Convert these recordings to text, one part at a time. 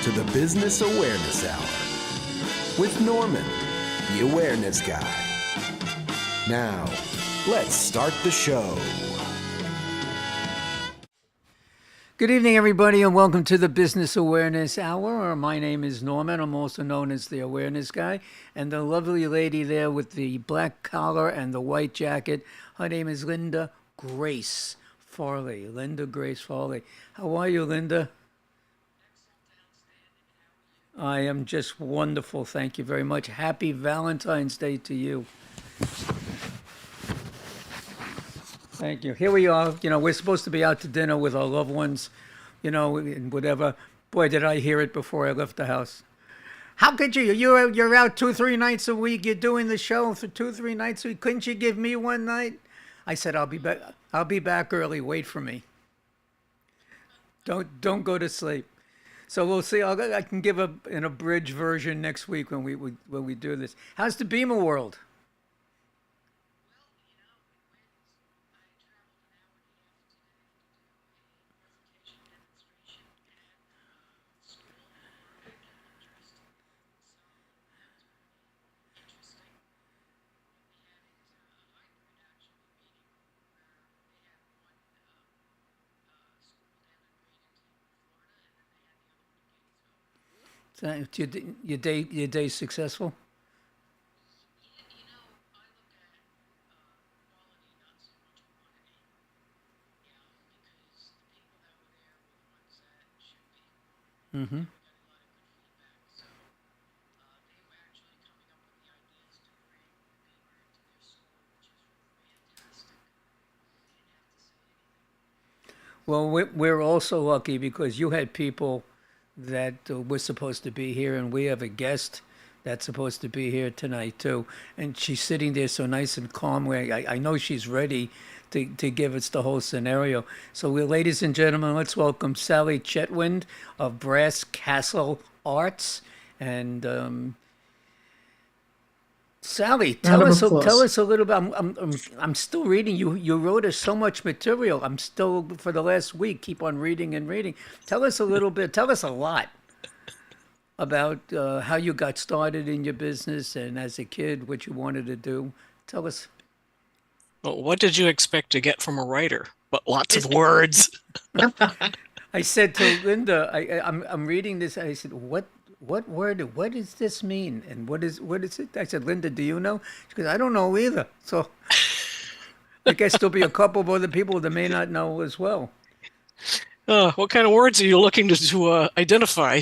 to the Business Awareness Hour with Norman, the Awareness Guy. Now, let's start the show. Good evening, everybody, and welcome to the Business Awareness Hour. My name is Norman. I'm also known as the Awareness Guy. And the lovely lady there with the black collar and the white jacket, her name is Linda Grace Farley. Linda Grace Farley. How are you, Linda? I am just wonderful. Thank you very much. Happy Valentine's Day to you. Thank you. Here we are. You know, we're supposed to be out to dinner with our loved ones, you know, and whatever. Boy, did I hear it before I left the house. How could you? You're out 2-3 nights a week. You're doing the show for 2-3 nights a week. Couldn't you give me one night? I said, I'll be back. I'll be back early. Wait for me. Don't go to sleep. So we'll see. I can give an abridged version next week when we do this. How's the Beamer world? So, your day successful? Mm-hmm. Well, we're also lucky because you had people that were supposed to be here, and we have a guest that's supposed to be here tonight too. And she's sitting there so nice and calm. I know she's ready to give us the whole scenario. So, ladies and gentlemen, let's welcome Sally Chetwynd of Brass Castle Arts. And Sally, Round of tell applause. us a little bit. I'm still reading. You wrote us so much material. I'm still for the last week. Keep on reading and reading. Tell us a little bit. Tell us a lot about how you got started in your business and as a kid what you wanted to do. Tell us. Well, what did you expect to get from a writer? But lots of words. I said to Linda, I'm reading this. I said, what word? What does this mean? And what is it? I said, Linda, do you know? She goes, I don't know either. So I guess there'll be a couple of other people that may not know as well. What kind of words are you looking to identify?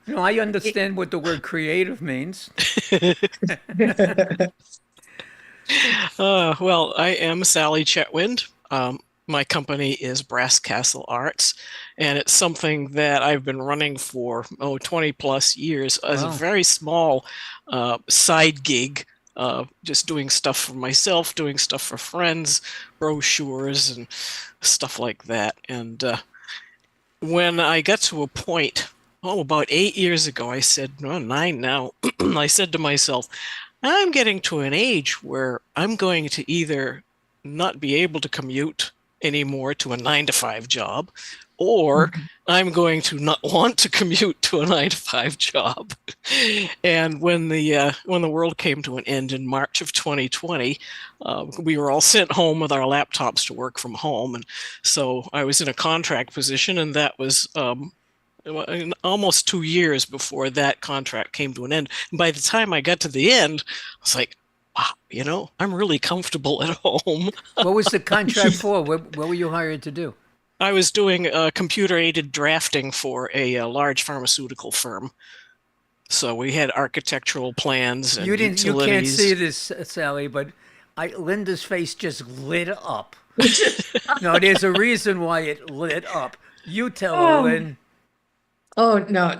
You know, I understand what the word creative means. Well, I am Sally Chetwynd. My company is Brass Castle Arts, and it's something that I've been running for 20 plus years as a Wow. very small side gig, just doing stuff for myself, doing stuff for friends, brochures and stuff like that. And when I got to a point, about 8 years ago, I said, no, 9 now, I said to myself, I'm getting to an age where I'm going to either not be able to commute anymore to a 9 to 5 job, or I'm going to not want to commute to a 9 to 5 job. And when the world came to an end in March of 2020, we were all sent home with our laptops to work from home, and so I was in a contract position, and that was almost 2 years before that contract came to an end. And by the time I got to the end, I was like, wow, I'm really comfortable at home. What was the contract for? What were you hired to do? I was doing computer-aided drafting for a large pharmaceutical firm. So we had architectural plans and You can't utilities. see this, Sally, but Linda's face just lit up. No, there's a reason why it lit up. You tell her, Oh, Lynn. oh no,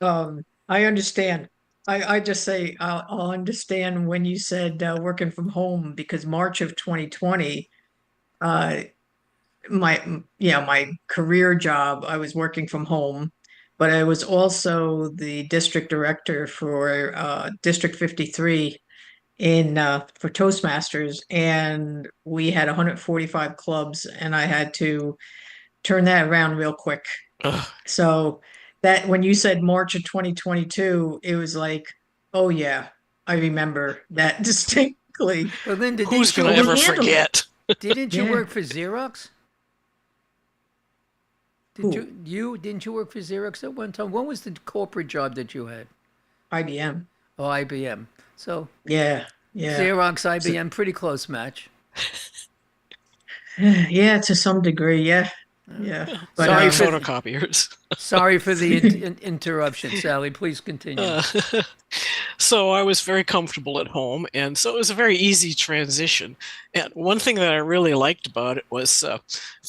no. I understand. I just say I'll understand when you said working from home because March of 2020, uh, my career job, I was working from home, but I was also the district director for District 53 in for Toastmasters, and we had 145 clubs, and I had to turn that around real quick. Ugh. So that when you said March of 2022, it was like, oh yeah, I remember that distinctly. Well, Linda, Who's didn't you gonna But we ever handled it. forget? didn't you Yeah. work for Xerox? Did Who? you didn't you work for Xerox at one time? What was the corporate job that you had? IBM. Oh, IBM. So Yeah, yeah. Xerox, So- IBM, pretty close match. Yeah, to some degree, yeah. Yeah. But Sorry Sorry, for photocopiers. Sorry for the interruption, Sally. Please continue. So I was very comfortable at home, and so it was a very easy transition. And one thing that I really liked about it was,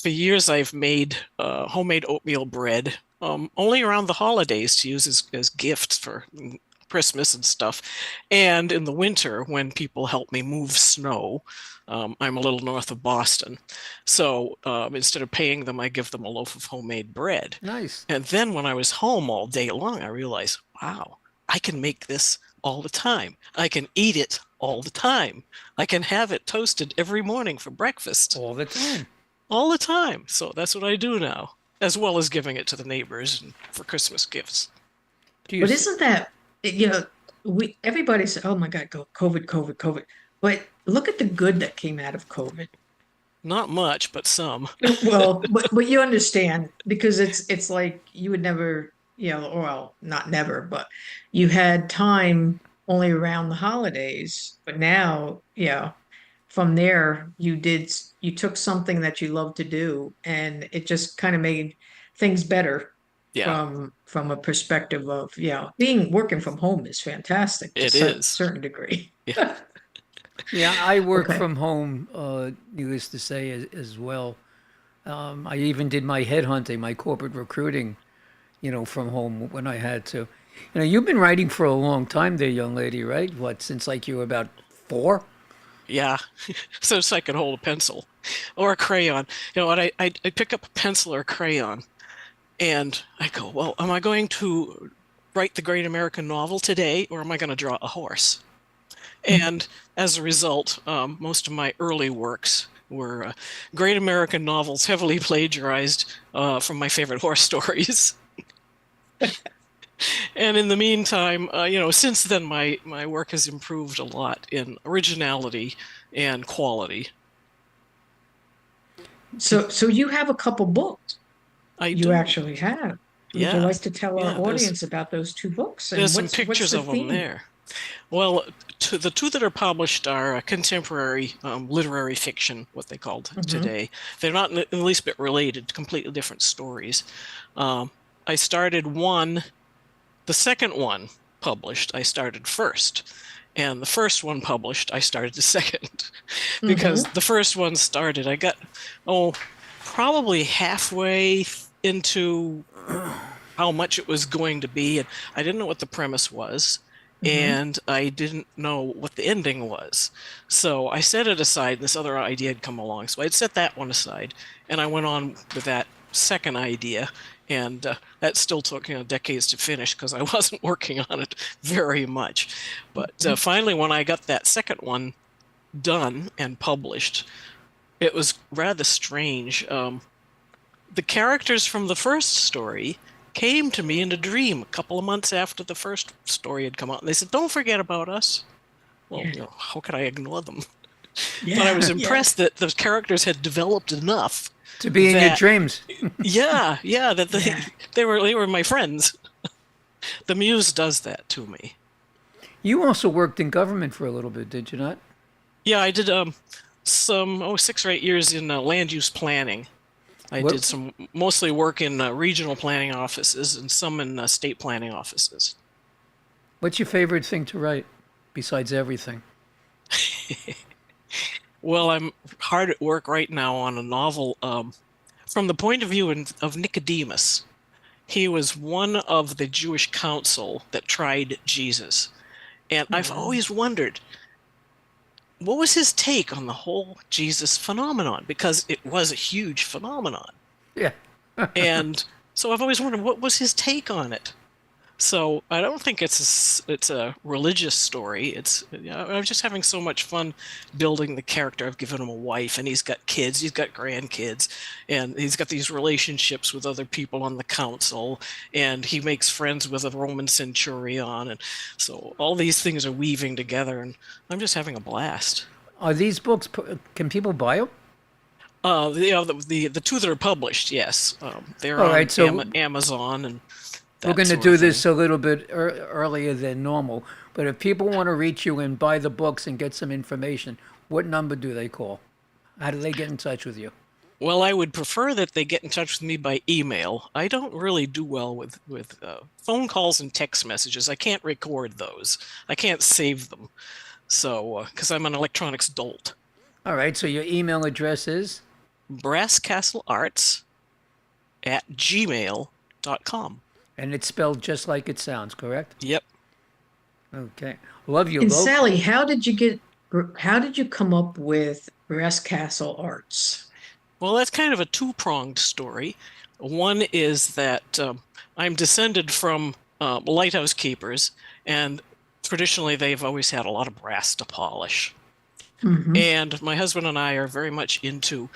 for years I've made homemade oatmeal bread, only around the holidays to use as gifts for Christmas and stuff. And in the winter, when people help me move snow, I'm a little north of Boston. So instead of paying them, I give them a loaf of homemade bread. Nice. And then when I was home all day long, I realized, wow, I can make this all the time. I can eat it all the time. I can have it toasted every morning for breakfast All the time. all the time. So that's what I do now, as well as giving it to the neighbors and for Christmas gifts. Do you But s- isn't that, everybody said, oh my God, go COVID, COVID, COVID. But look at the good that came out of COVID. Not much, but some. Well, but you understand because it's like you would never, well, not never, but you had time only around the holidays. But now, from there you took something that you love to do and it just kind of made things better Yeah, from a perspective of, working from home is fantastic to it a is. certain degree. Yeah. Yeah, I work Okay. from home, needless to say, as well. I even did my headhunting, my corporate recruiting, from home when I had to. You've been writing for a long time there, young lady, right? What, since like you were about 4? Yeah, so I could hold a pencil or a crayon. You know what? I pick up a pencil or a crayon, and I go, well, am I going to write the great American novel today, or am I going to draw a horse? And as a result, most of my early works were great American novels, heavily plagiarized from my favorite horse stories. And in the meantime, since then, my work has improved a lot in originality and quality. So you have a couple books. I You do. actually have. Would you Yeah, like to tell yeah. our audience about those 2 books and There's some what's pictures the of them theme? there. Well, the two that are published are contemporary literary fiction, what they called today. They're not in the least bit related, completely different stories. I started the second one published, I started first. And the first one published, I started the second. Because the first one started, I got, probably halfway into how much it was going to be, and I didn't know what the premise was. And I didn't know what the ending was. So I set it aside, and this other idea had come along. So I'd set that one aside, and I went on with that second idea. And that still took decades to finish because I wasn't working on it very much. But finally, when I got that second one done and published, it was rather strange. The characters from the first story came to me in a dream a couple of months after the first story had come out. And they said, don't forget about us. Well, how could I ignore them? But I was impressed that the characters had developed enough. To be in your That- dreams. Yeah, that they were my friends. The muse does that to me. You also worked in government for a little bit, did you not? Yeah, I did some 6 or 8 years in land use planning. I What- did some mostly work in regional planning offices and some in state planning offices. What's your favorite thing to write besides everything? Well, I'm hard at work right now on a novel from the point of view of Nicodemus. He was one of the Jewish council that tried Jesus. And I've always wondered, what was his take on the whole Jesus phenomenon? Because it was a huge phenomenon. Yeah. And so I've always wondered, what was his take on it? So I don't think it's a religious story. I'm just having so much fun building the character. I've given him a wife, and he's got kids, he's got grandkids, and he's got these relationships with other people on the council, and he makes friends with a Roman centurion, and so all these things are weaving together, and I'm just having a blast. Are these books? Can people buy them? The two that are published, yes, they're All on right, so Amazon and we're that going to sort of do thing. this a little bit earlier than normal. But if people want to reach you and buy the books and get some information, what number do they call? How do they get in touch with you? Well, I would prefer that they get in touch with me by email. I don't really do well with phone calls and text messages. I can't record those. I can't save them. So, because I'm an electronics dolt. All right, so your email address is? brasscastlearts@gmail.com. And it's spelled just like it sounds, correct? Yep. Okay. Love your And logo. Sally, how did you come up with Brass Castle Arts? Well, that's kind of a two-pronged story. One is that I'm descended from lighthouse keepers, and traditionally they've always had a lot of brass to polish. And my husband and I are very much into,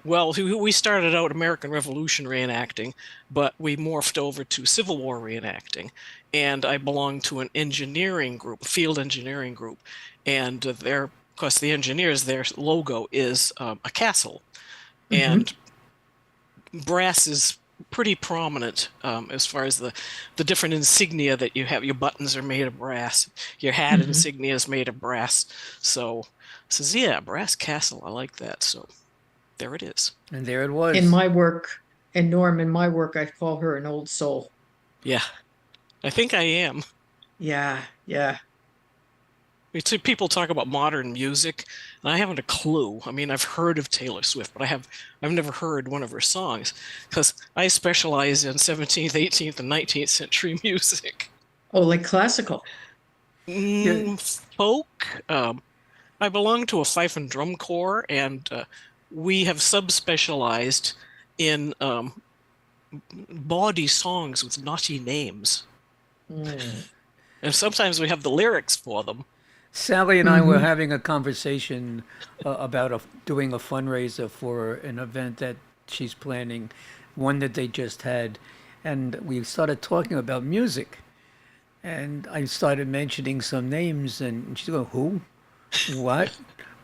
we started out American Revolution reenacting, but we morphed over to Civil War reenacting. And I belong to an engineering group, field engineering group. And of course, the engineers, their logo is a castle. And brass is pretty prominent as far as the different insignia that you have. Your buttons are made of brass. Your hat insignia is made of brass. So says, yeah, Brass Castle. I like that. So there it is. And there it was. In my work, and Norm, in my work, I call her an old soul. Yeah, I think I am. Yeah, yeah. We see people talk about modern music, and I haven't a clue. I mean, I've heard of Taylor Swift, but I've never heard one of her songs because I specialize in 17th, 18th, and 19th century music. Oh, like classical. Folk. I belong to a fife and drum corps, and we have subspecialized in bawdy songs with naughty names. And sometimes we have the lyrics for them. Sally and I were having a conversation about doing a fundraiser for an event that she's planning, one that they just had. And we started talking about music. And I started mentioning some names, and she's going, who? What?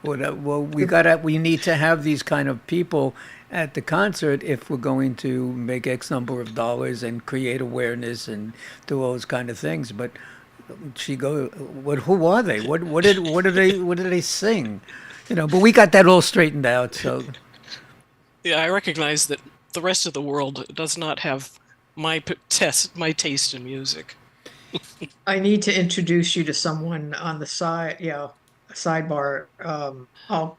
Well, we need to have these kind of people at the concert if we're going to make X number of dollars and create awareness and do all those kind of things. But she go, what? Who are they? What do they sing? But we got that all straightened out. So Yeah, I recognize that the rest of the world does not have my taste in music. I need to introduce you to someone on the side, sidebar. I'll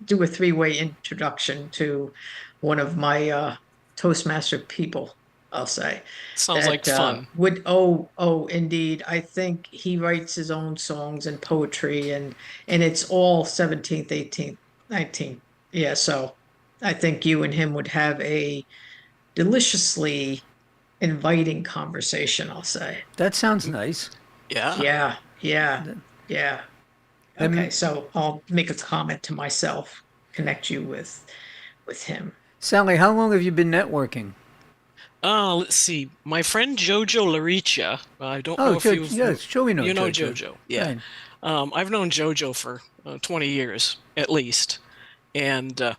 do a three-way introduction to one of my Toastmaster people, I'll say. Sounds like fun. Indeed. I think he writes his own songs and poetry, and it's all 17th, 18th, 19th. Yeah, so I think you and him would have a deliciously inviting conversation, I'll say. that sounds nice. Yeah. Yeah. Okay, so I'll make a comment to myself, connect you with him. Sally, how long have you been networking? Let's see. My friend Jojo Laricha. I don't know Oh, if you've yes, sure we know you know Jojo. Jojo. Yeah. Right. I've known Jojo for 20 years at least, and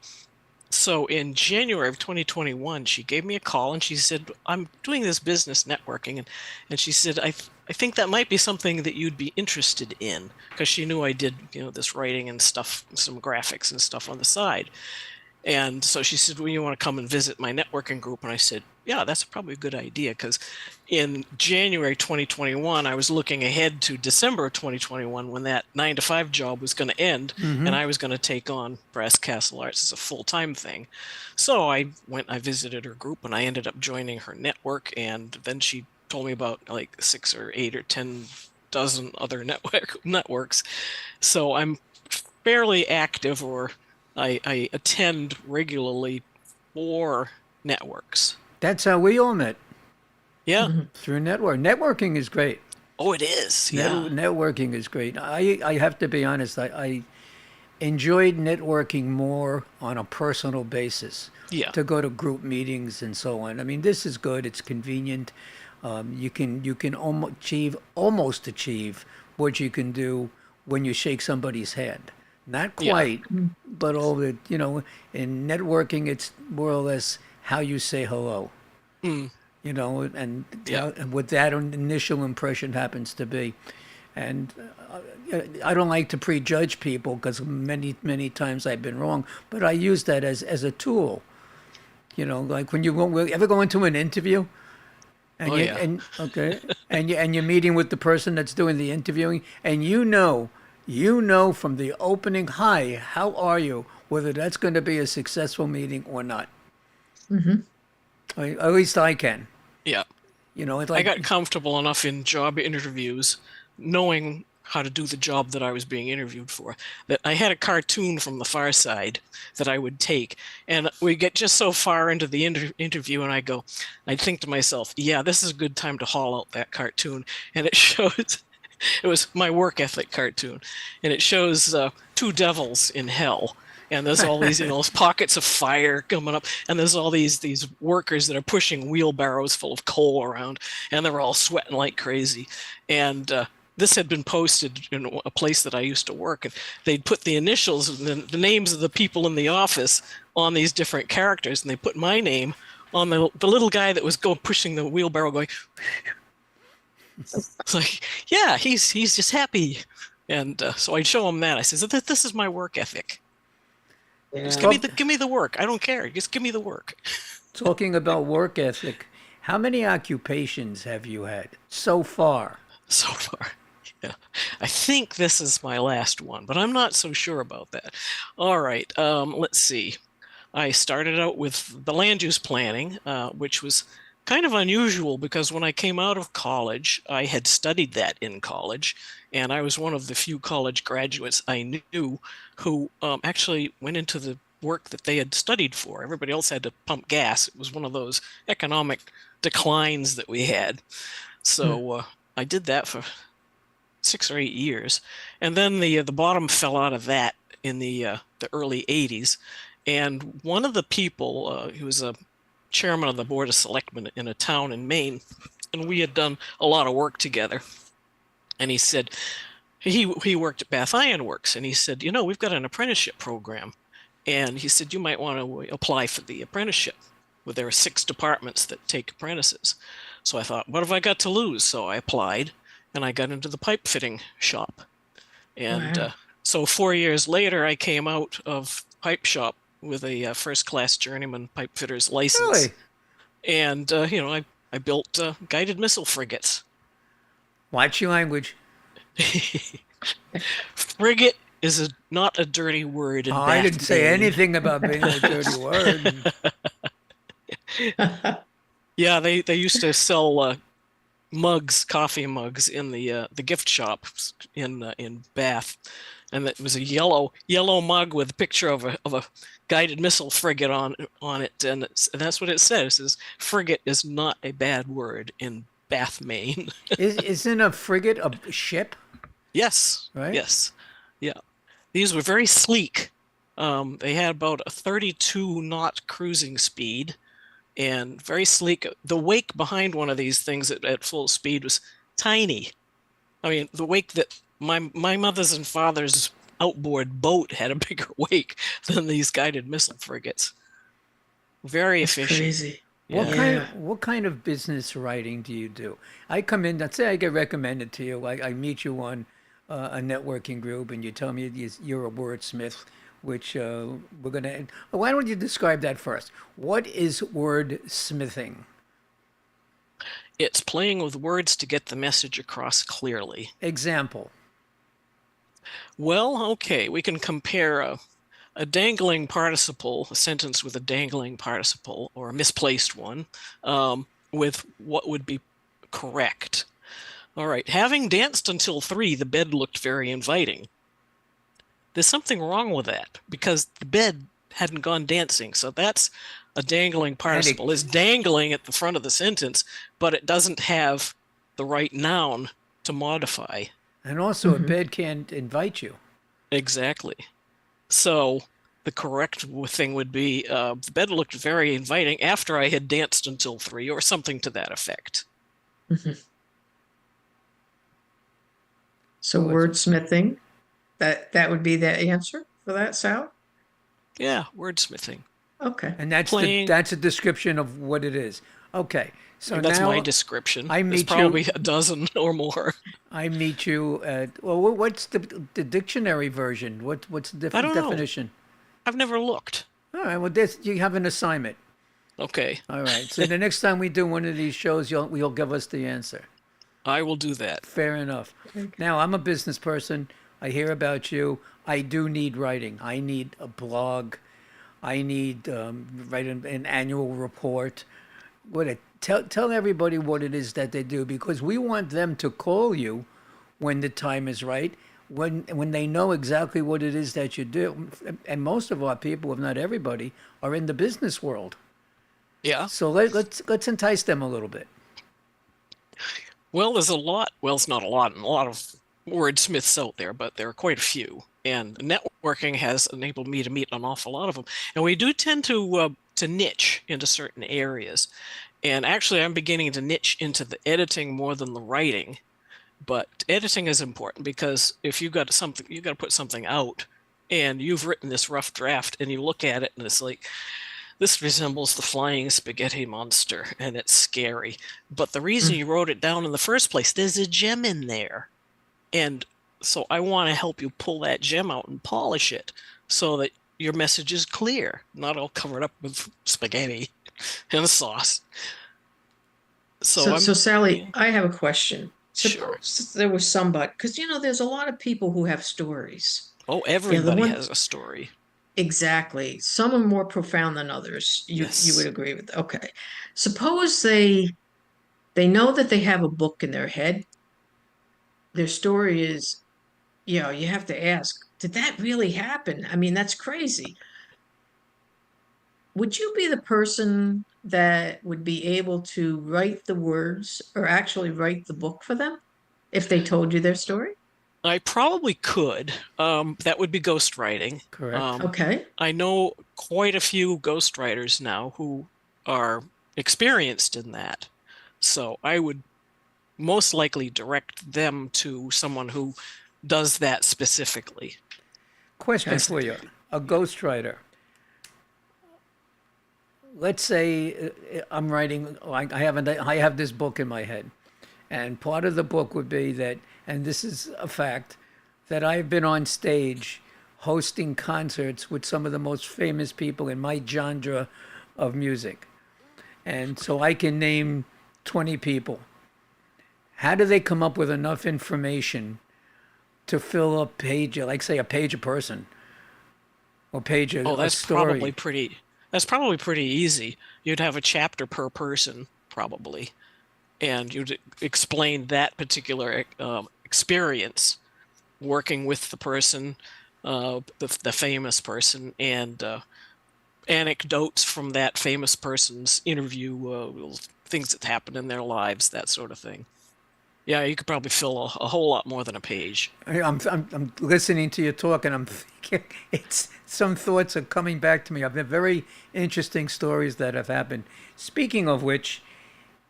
so in January of 2021, she gave me a call and she said, "I'm doing this business networking," and she said, I think that might be something that you'd be interested in," because she knew I did this writing and stuff, some graphics and stuff on the side. And so she said, "Well, you want to come and visit my networking group?" And I said, "Yeah, that's probably a good idea." Because in January 2021, I was looking ahead to December 2021 when that 9 to 5 job was going to end, and I was going to take on Brass Castle Arts as a full-time thing. So I visited her group, and I ended up joining her network. And then she told me about like 6 or 8 or 10 dozen other networks. So I'm fairly active, or I attend regularly 4 networks. That's how we all met. Yeah. through network. Networking is great. Oh, it is. Yeah. Networking is great. I have to be honest. I enjoyed networking more on a personal basis. Yeah. To go to group meetings and so on. I mean, this is good. It's convenient. You can almost achieve what you can do when you shake somebody's hand. Not Yeah. quite, but all the in networking, it's more or less how you say hello. And Yeah. and what that initial impression happens to be. And I don't like to prejudge people because many times I've been wrong, but I use that as a tool. Like when ever go into an interview, and Oh, yeah. and you're meeting with the person that's doing the interviewing, and from the opening, hi, how are you, whether that's going to be a successful meeting or not. At least I can. Yeah. It's I like got comfortable enough in job interviews knowing how to do the job that I was being interviewed for that I had a cartoon from the Far Side that I would take, and we get just so far into the interview and I'd think to myself, yeah, this is a good time to haul out that cartoon. And it shows it was my work ethic cartoon, and it shows two devils in hell, and there's all these pockets of fire coming up, and there's all these workers that are pushing wheelbarrows full of coal around, and they're all sweating like crazy. And this had been posted in a place that I used to work, and they'd put the initials and the names of the people in the office on these different characters, and they put my name on the little guy that was pushing the wheelbarrow going. It's like, yeah, he's just happy. And so I'd show him that. I said, this is my work ethic. Just give me the work. I don't care. Just give me the work. talking about work ethic. How many occupations have you had so far? So far. Yeah. I think this is my last one, but I'm not so sure about that. All right. Let's see. I started out with the land use planning, which was kind of unusual because when I came out of college, I had studied that in college, and I was one of the few college graduates I knew who actually went into the work that they had studied for. Everybody else had to pump gas. It was one of those economic declines that we had. So I did that for 6 or 8 years, and then the bottom fell out of that in the early 80s. And one of the people who was a chairman of the board of selectmen in a town in Maine, and we had done a lot of work together. And he said he worked at Bath Iron Works, and he said, we've got an apprenticeship program, and he said you might want to apply for the apprenticeship. Well, there are 6 departments that take apprentices. So I thought, what have I got to lose? So I applied, and I got into the pipe fitting shop. And Wow. so 4 years later, I came out of pipe shop with a first-class journeyman pipe fitter's license. Really? And, I built guided missile frigates. Watch your language. Frigate is not a dirty word in I didn't Bath, say Maine. anything about being a dirty word. Yeah, they used to sell mugs, coffee mugs, in the gift shops in Bath, and it was a yellow mug with a picture of a guided missile frigate on it, and that's what it says. It says frigate is not a bad word in Bath, Maine. Isn't a frigate a ship? Yes, Right? yes, yeah. These were very sleek. They had about a 32 knot cruising speed, and very sleek. The wake behind one of these things at full speed was tiny. I mean, the wake that my mother's and father's outboard boat had a bigger wake than these guided missile frigates. Very efficient. Crazy. Yeah. What kind of business writing do you do? I come in, let's say I get recommended to you. I meet you on a networking group, and you tell me you're a wordsmith, which we're gonna. Why don't you describe that first? What is wordsmithing? It's playing with words to get the message across clearly. Example. Well, okay, we can compare a dangling participle, a sentence with a dangling participle, or a misplaced one, with what would be correct. All right, having danced until 3, the bed looked very inviting. There's something wrong with that because the bed hadn't gone dancing, so that's A dangling participle is dangling at the front of the sentence, but it doesn't have the right noun to modify. And also, a bed can't invite you. Exactly. So the correct thing would be the bed looked very inviting after I had danced until 3, or something to that effect. So wordsmithing, that would be the answer for that, Sal? Yeah, wordsmithing. Okay. And that's Playing- that's a description of what it is. Okay. So That's now my description. I There's meet probably you. a dozen or more. I meet you at, well, what's the dictionary version? What's the I don't know. definition? I've never looked. All right. Well, you have an assignment. Okay, All right. So the next time we do one of these shows, you'll give us the answer. I will do that. Fair enough. Now, I'm a business person. I hear about you. I do need writing. I need a blog. I need write an annual report. Tell everybody what it is that they do, because we want them to call you when the time is right, when they know exactly what it is that you do. And most of our people, if not everybody, are in the business world. Yeah. So let's entice them a little bit. Well, there's a lot. Well, it's not a lot of wordsmiths out there, but there are quite a few. And networking has enabled me to meet an awful lot of them. And we do tend to niche into certain areas. And actually, I'm beginning to niche into the editing more than the writing. But editing is important, because if you got something, you got to put something out, and you've written this rough draft, and you look at it, and it's like, this resembles the flying spaghetti monster, and it's scary. But the reason you wrote it down in the first place, there's a gem in there. And so I want to help you pull that gem out and polish it so that your message is clear, not all covered up with spaghetti and sauce. So Sally, I have a question. Sure. Suppose there was somebody, because there's a lot of people who have stories. Oh, everybody one- has a story. Exactly. Some are more profound than others. You Yes. would agree with. Okay. Suppose they know that they have a book in their head. Their story is, you have to ask, did that really happen? I mean, that's crazy. Would you be the person that would be able to write the words or actually write the book for them if they told you their story? I probably could. That would be ghostwriting. Correct. Okay. I know quite a few ghostwriters now who are experienced in that. So I would most likely direct them to someone who does that specifically. Question for you: a ghostwriter. Let's say I'm writing. I have this book in my head, and part of the book would be that, and this is a fact, that I've been on stage hosting concerts with some of the most famous people in my genre of music, and so I can name 20 people. How do they come up with enough information to fill a page, like say a page a person, or page a, Oh, a that's story? That's probably pretty easy. You'd have a chapter per person, probably, and you'd explain that particular experience working with the person, the famous person, and anecdotes from that famous person's interview, things that happened in their lives, that sort of thing. Yeah, you could probably fill a whole lot more than a page. I'm listening to you talk, and I'm thinking some thoughts are coming back to me. I've had very interesting stories that have happened. Speaking of which,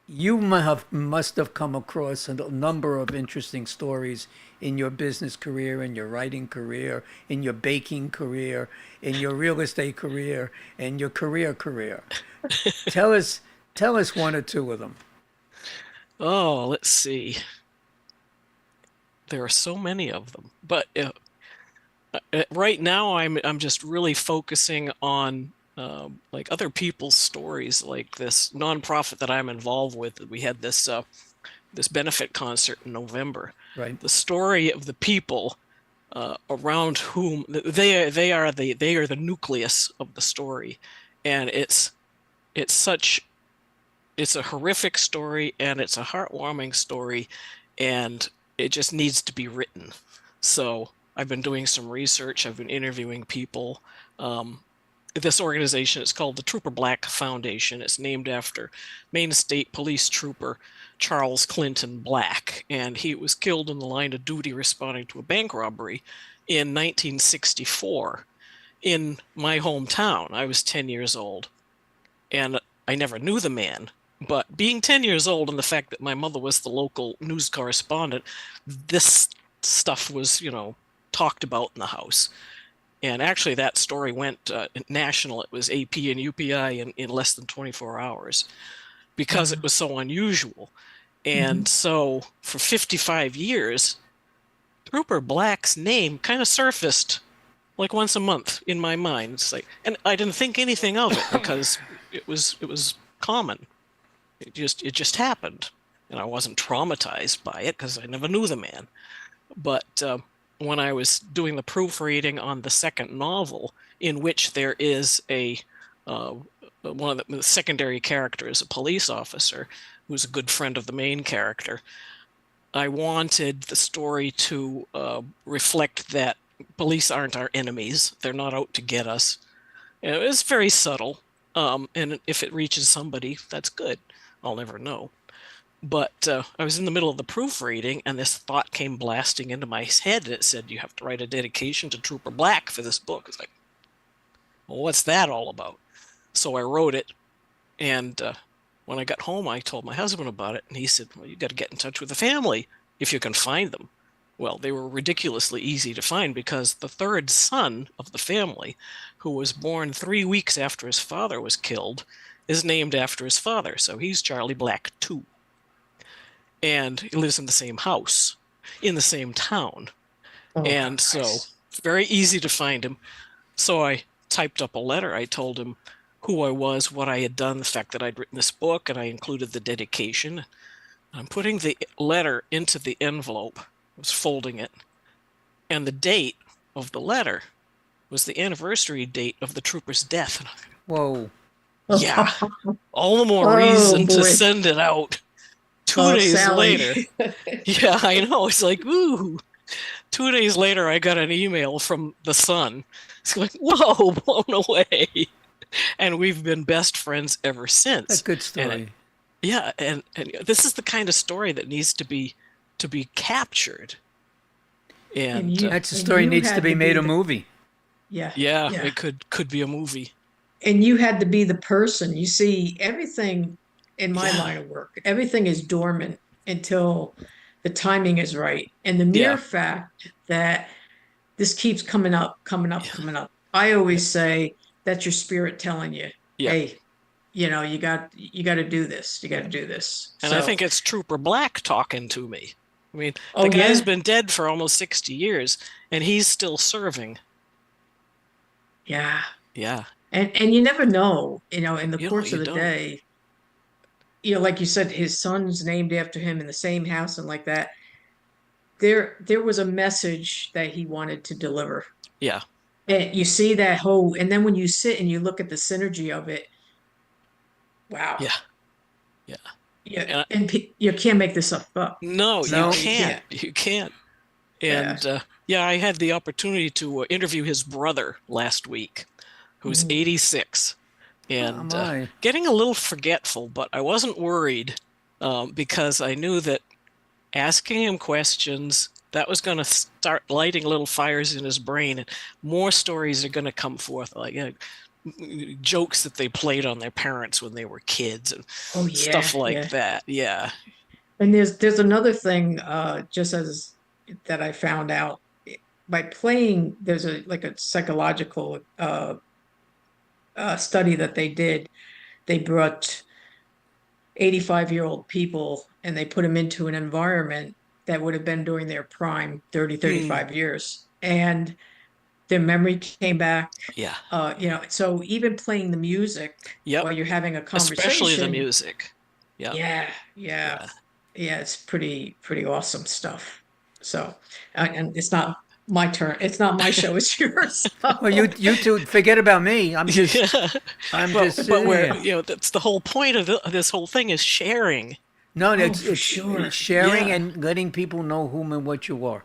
you must have come across a number of interesting stories in your business career, in your writing career, in your baking career, in your real estate career, and your career. Tell us one or two of them. Oh, let's see. There are so many of them, but right now I'm just really focusing on like other people's stories, like this nonprofit that I'm involved with. We had this this benefit concert in November. Right. The story of the people around whom they are the nucleus of the story, and it's a horrific story, and it's a heartwarming story, and it just needs to be written. So I've been doing some research. I've been interviewing people, this organization is called the Trooper Black Foundation. It's named after Maine State Police Trooper Charles Clinton Black, and he was killed in the line of duty responding to a bank robbery in 1964 in my hometown. I was 10 years old, and I never knew the man. But being 10 years old and the fact that my mother was the local news correspondent, this stuff was, talked about in the house. And actually, that story went national. It was AP and UPI in less than 24 hours because it was so unusual. And so for 55 years, Trooper Black's name kind of surfaced like once a month in my mind. It's like, and I didn't think anything of it because it was common. It just happened, and I wasn't traumatized by it because I never knew the man. But when I was doing the proofreading on the second novel, in which there is one of the secondary characters, a police officer who's a good friend of the main character, I wanted the story to reflect that police aren't our enemies. They're not out to get us. And it was very subtle. And if it reaches somebody, that's good. I'll never know. But I was in the middle of the proofreading, and this thought came blasting into my head. And it said, you have to write a dedication to Trooper Black for this book. It's like, well, what's that all about? So I wrote it. And when I got home, I told my husband about it. And he said, well, you got to get in touch with the family if you can find them. Well, they were ridiculously easy to find because the third son of the family, who was born 3 weeks after his father was killed, is named after his father. So he's Charlie Black too. And he lives in the same house, in the same town. Oh, and nice. so very easy to find him. So I typed up a letter. I told him who I was, what I had done, the fact that I'd written this book, and I included the dedication. I'm putting the letter into the envelope. I was folding it. And the date of the letter was the anniversary date of the trooper's death. Whoa. Yeah. All the more Oh, reason boy. to send it out. 2 Oh, days Sally. later. Yeah, I know. It's like, ooh. 2 days later, I got an email from the son. It's like, whoa, blown away. And we've been best friends ever since. A good story. Yeah, and this is the kind of story that needs to be captured. And That's a And story you needs to had be to made be a the- movie. Yeah. yeah, Yeah. it could be a movie. And you had to be the person. You see, everything in my Yeah. line of work, everything is dormant until the timing is right. And the mere Yeah. fact that this keeps coming up, coming up, coming up. I always say that's your spirit telling you, Yeah. hey, you got to do this. You got to do this. And I So- think it's Trooper Black talking to me. I mean, Oh, the guy's yeah? been dead for almost 60 years, and he's still serving. yeah. Yeah. And you never know, in the You course of the don't. day, like you said, his son's named after him in the same house and like that. There was a message that he wanted to deliver. Yeah. And you see that and then when you sit and you look at the synergy of it, wow. Yeah. Yeah. Yeah. And you can't make this up. No, No. you can't. You can't. And yeah, I had the opportunity to interview his brother last week, who's 86, and my. getting a little forgetful, but I wasn't worried because I knew that asking him questions, that was going to start lighting little fires in his brain, and more stories are going to come forth, like jokes that they played on their parents when they were kids and Oh, yeah, stuff like yeah. that. Yeah. And there's another thing, just as that I found out by playing. There's a psychological study that they did. They brought 85-year-old people and they put them into an environment that would have been during their prime, 30, 35 years, and their memory came back. Yeah. So even playing the music Yep. while you're having a conversation, Especially the music. Yeah. Yeah, it's pretty awesome stuff. So, and it's not my turn. It's not my show. It's yours. Well, you two forget about me. I'm just Yeah. I'm But just sitting we're, here. that's the whole point of this whole thing is sharing. No, for it's sure. it's sharing Yeah. and letting people know whom and what you are.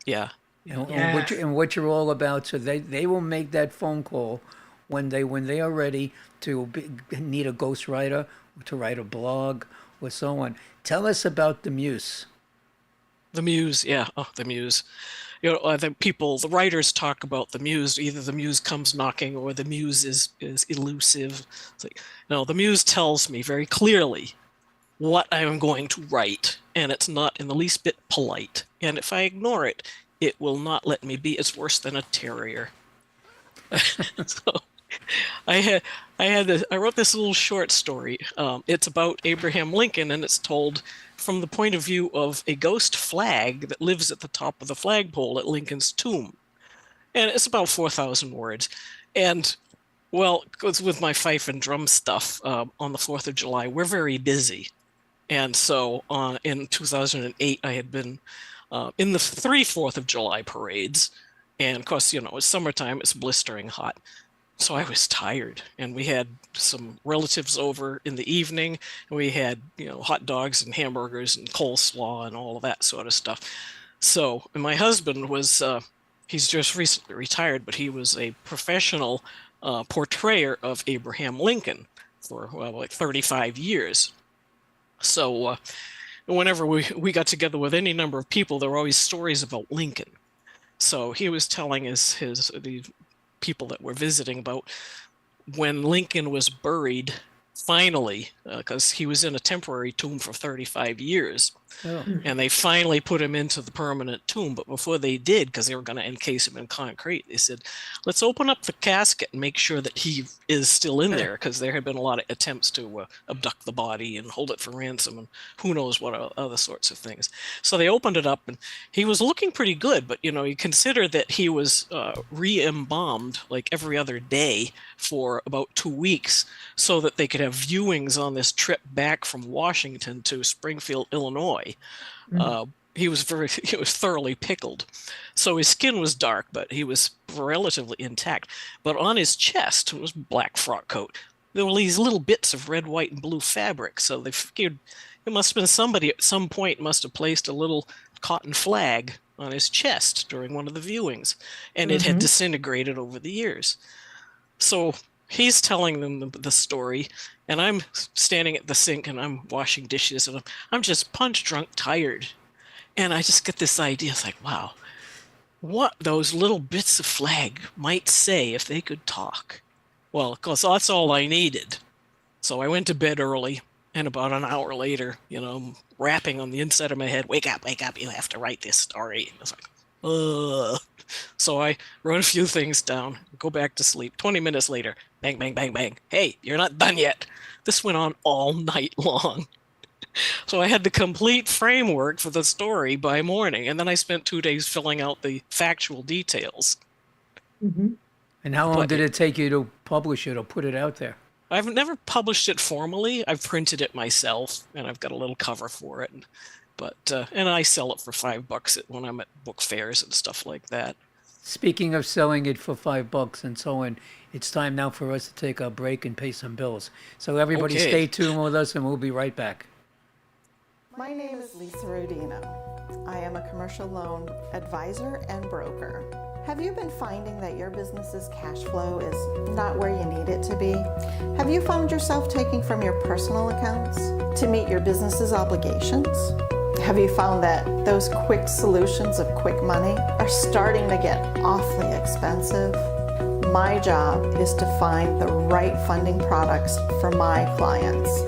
Yeah. And Yeah. what you're all about, so they will make that phone call when they are ready to need a ghostwriter to write a blog or so on. Tell us about the Muse. The Muse, yeah. Oh, the Muse. You know, the writers talk about the Muse. Either the Muse comes knocking or the Muse is elusive. It's like, no, the Muse tells me very clearly what I am going to write, and it's not in the least bit polite. And if I ignore it, it will not let me be. It's worse than a terrier. So I wrote this little short story. It's about Abraham Lincoln, and it's told from the point of view of a ghost flag that lives at the top of the flagpole at Lincoln's tomb. And it's about 4,000 words. And, well, with my fife and drum stuff on the 4th of July, we're very busy. And so in 2008, I had been in the 3 4th of July parades. And, of course, you know, it's summertime, it's blistering hot. So I was tired, and we had some relatives over in the evening, and we had, you know, hot dogs and hamburgers and coleslaw and all of that sort of stuff. So, and my husband was, he's just recently retired, but he was a professional portrayer of Abraham Lincoln for, well, like 35 years. So whenever we got together with any number of people, there were always stories about Lincoln. So he was telling the people that were visiting about when Lincoln was buried finally, because he was in a temporary tomb for 35 years. Oh. And they finally put him into the permanent tomb. But before they did, because they were going to encase him in concrete, they said, let's open up the casket and make sure that he is still in there, because there had been a lot of attempts to abduct the body and hold it for ransom and who knows what other sorts of things. So they opened it up, and he was looking pretty good. But, you know, you consider that he was re-embalmed like every other day for about 2 weeks so that they could have viewings on this trip back from Washington to Springfield, Illinois. He was thoroughly pickled. So his skin was dark, but he was relatively intact. But on his chest, it was a black frock coat, there were these little bits of red, white, and blue fabric. So they figured it must have been somebody at some point must have placed a little cotton flag on his chest during one of the viewings, and it had disintegrated over the years. So he's telling them the story, and I'm standing at the sink and I'm washing dishes, and I'm just punch drunk tired. And I just get this idea. It's like, wow, what those little bits of flag might say if they could talk. Well, of course, that's all I needed. So I went to bed early, and about an hour later, you know, rapping on the inside of my head, wake up, you have to write this story. And it's like, ugh. So I wrote a few things down, go back to sleep. 20 minutes later, bang, bang, bang, bang. Hey, you're not done yet. This went on all night long. So I had the complete framework for the story by morning, and then I spent 2 days filling out the factual details. And how long did it take you to publish it or put it out there? I've never published it formally. I've printed it myself, and I've got a little cover for it. But and I sell it for $5 when I'm at book fairs and stuff like that. Speaking of selling it for $5 and so on, it's time now for us to take a break and pay some bills. So everybody Okay. stay tuned with us, and we'll be right back. My name is Lisa Rodino. I am a commercial loan advisor and broker. Have you been finding that your business's cash flow is not where you need it to be? Have you found yourself taking from your personal accounts to meet your business's obligations? Have you found that those quick solutions of quick money are starting to get awfully expensive? My job is to find the right funding products for my clients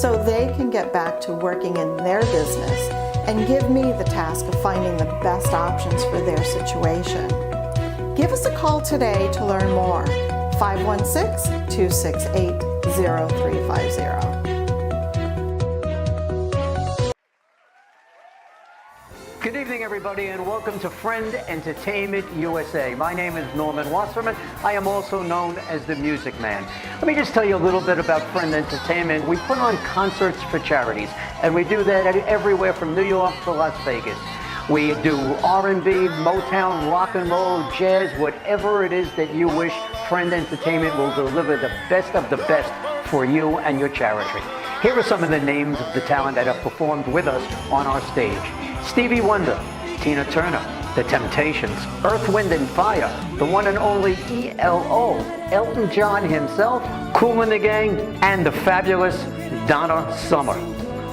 so they can get back to working in their business and give me the task of finding the best options for their situation. Give us a call today to learn more. 516-268-0350. Good evening, everybody, and welcome to Friend Entertainment USA. My name is Norman Wasserman. I am also known as the Music Man. Let me just tell you a little bit about Friend Entertainment. We put on concerts for charities, and we do that everywhere from New York to Las Vegas. We do R&B, Motown, rock and roll, jazz, whatever it is that you wish. Friend Entertainment will deliver the best of the best for you and your charity. Here are some of the names of the talent that have performed with us on our stage. Stevie Wonder, Tina Turner, The Temptations, Earth, Wind and Fire, the one and only ELO, Elton John himself, Kool and the Gang, and the fabulous Donna Summer.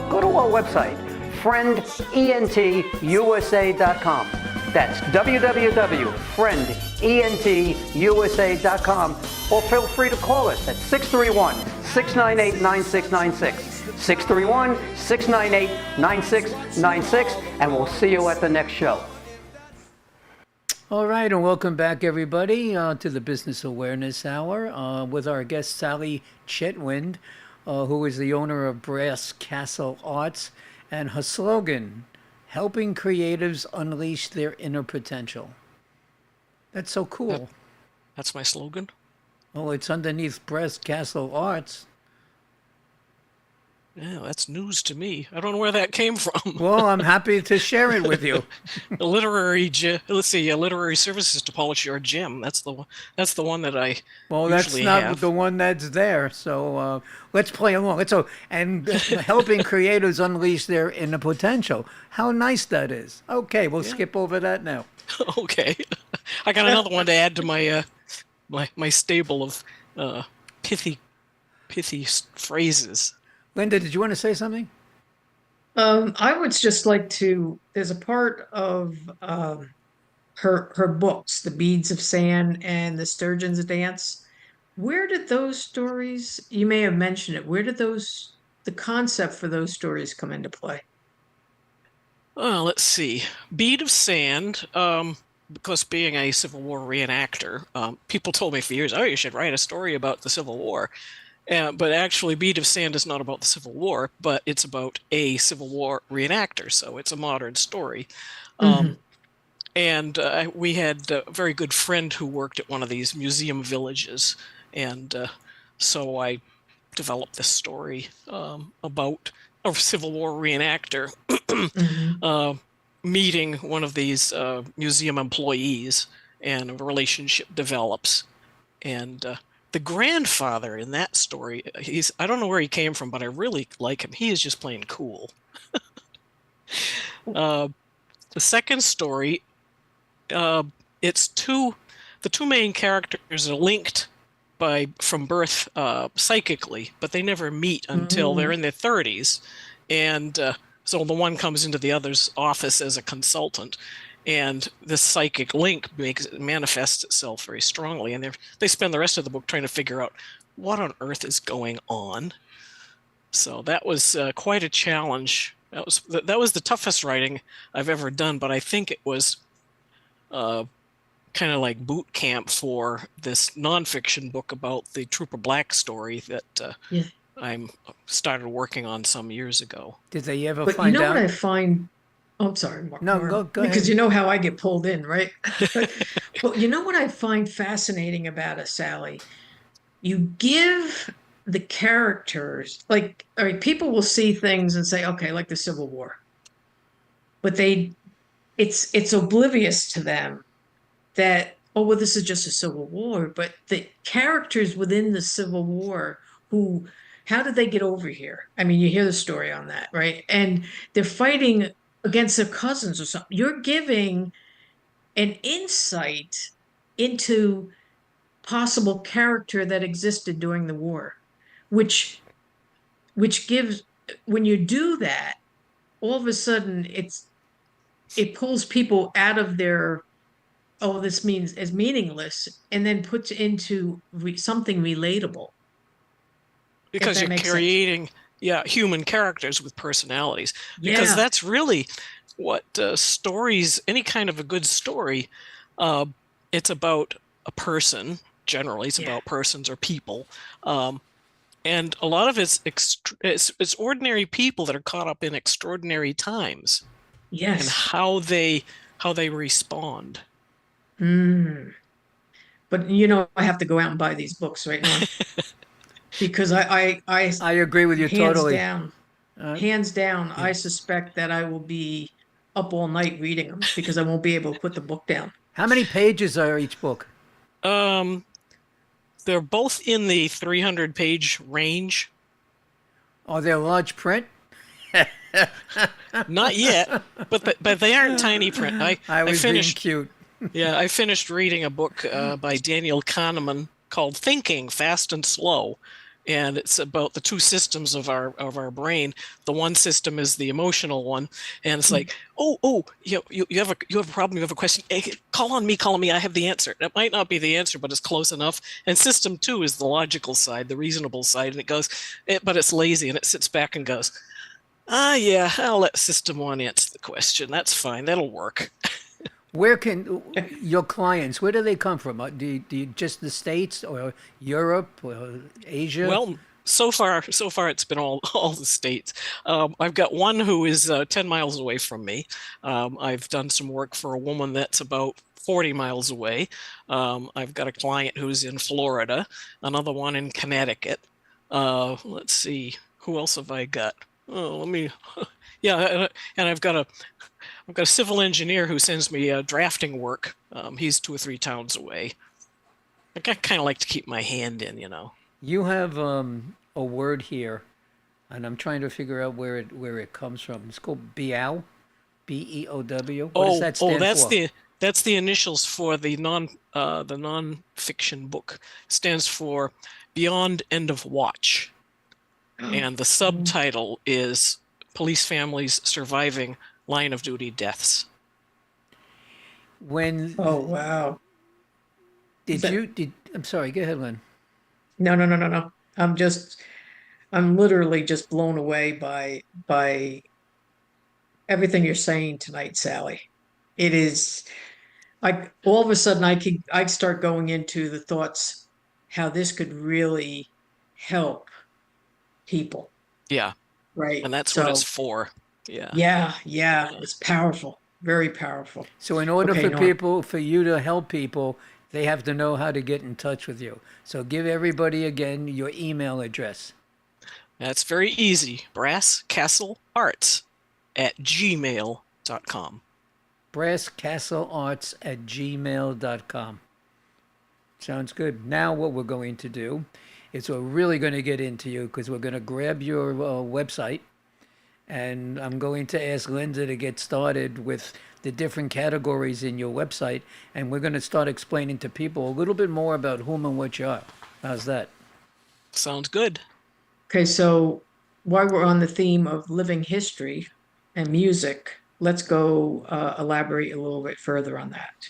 Go to our website, friendentusa.com. That's www.friendentusa.com, or feel free to call us at 631-698-9696. 631-698-9696, and we'll see you at the next show. All right, and welcome back, everybody, to the Business Awareness Hour with our guest, Sally Chetwynd, who is the owner of Brass Castle Arts, and her slogan, helping creatives unleash their inner potential. That's so cool. That's my slogan. Oh, it's underneath Brass Castle Arts. Yeah, that's news to me. I don't know where that came from. Well, I'm happy to share it with you. A literary services to polish your gem. That's the one. That's the one that I Well, that's usually not have. the one that's there. So let's play along. And helping creators unleash their inner potential. How nice that is. Okay, we'll skip over that now. Okay, I got another one to add to my my stable of pithy phrases. Linda, did you want to say something? I would just like to, there's a part of her books, The Beads of Sand and The Sturgeon's Dance. Where did those stories, you may have mentioned it, where did the concept for those stories come into play? Let's see. Bead of Sand, because being a Civil War reenactor, people told me for years, oh, you should write a story about the Civil War. But actually, Bead of Sand is not about the Civil War, but it's about a Civil War reenactor, so it's a modern story. And we had a very good friend who worked at one of these museum villages, and so I developed this story about a Civil War reenactor meeting one of these museum employees, and a relationship develops. And the grandfather in that story, I don't know where he came from, but I really like him. He is just plain cool. The second story, the two main characters are linked from birth psychically, but they never meet until they're in their 30s. And so the one comes into the other's office as a consultant, and this psychic link manifests itself very strongly. And they spend the rest of the book trying to figure out what on earth is going on. So that was quite a challenge. That was the toughest writing I've ever done, but I think it was kind of like boot camp for this nonfiction book about the Trooper Black story that I started working on some years ago. Did they ever But find you know out? what I find? Oh, I'm sorry, Mark. No, go ahead. Because you know how I get pulled in, right? Well, you know what I find fascinating about it, Sally? You give the characters, like, I mean, people will see things and say, okay, like the Civil War, but it's oblivious to them that, oh, well, this is just a Civil War. But the characters within the Civil War, how did they get over here? I mean, you hear the story on that, right? And they're fighting against their cousins or something. You're giving an insight into possible character that existed during the war, which gives, when you do that, all of a sudden it pulls people out of their, oh, this is meaningless, and then puts into something relatable. Because you're creating human characters with personalities. Because that's really what stories, any kind of a good story, it's about a person. Generally, it's about persons or people. And a lot of it's ordinary people that are caught up in extraordinary times. Yes. And how they respond. But you know, I have to go out and buy these books right now. Because I agree with you totally. Hands down, I suspect that I will be up all night reading them because I won't be able to put the book down. How many pages are each book? They're both in the 300-page range. Are they large print? Not yet, but they aren't tiny print. I was being finished. cute. Yeah, I finished reading a book by Daniel Kahneman called Thinking Fast and Slow, and it's about the two systems of our brain. The one system is the emotional one, and it's like, you have a problem, you have a question. Hey, call on me, I have the answer. It might not be the answer, but it's close enough. And system two is the logical side, the reasonable side, and but it's lazy, and it sits back and goes, yeah, I'll let system one answer the question. That's fine, that'll work. Where can your clients, where do they come from? Do you just the States or Europe or Asia? Well, so far it's been all the states. I've got one who is 10 miles away from me. I've done some work for a woman that's about 40 miles away. I've got a client who's in Florida, another one in Connecticut. Let's see, who else have I got? Oh, yeah, and I've got a civil engineer who sends me drafting work. He's 2 or 3 towns away. I kind of like to keep my hand in, You have a word here, and I'm trying to figure out where it comes from. It's called BEOW, BEOW. What does that stand for? That's the initials for the non-fiction book. It stands for Beyond End of Watch, and the subtitle is Police Families Surviving Line of Duty Deaths. Oh, wow. I'm sorry, go ahead, Lynn. No. I'm literally just blown away by everything you're saying tonight, Sally. It is like all of a sudden I start going into the thoughts how this could really help people, Yeah, right? and that's what it's for. Yeah. Yeah, it's powerful, very powerful. So in order Okay, for you to help people, they have to know how to get in touch with you. So give everybody again your email address. That's very easy. brasscastlearts@gmail.com. brasscastlearts@gmail.com. Sounds good. Now what we're going to do is we're really going to get into you because we're going to grab your website, and I'm going to ask Linda to get started with the different categories in your website, and we're going to start explaining to people a little bit more about whom and what you are. How's that? Sounds good. Okay, so while we're on the theme of living history and music, let's go elaborate a little bit further on that.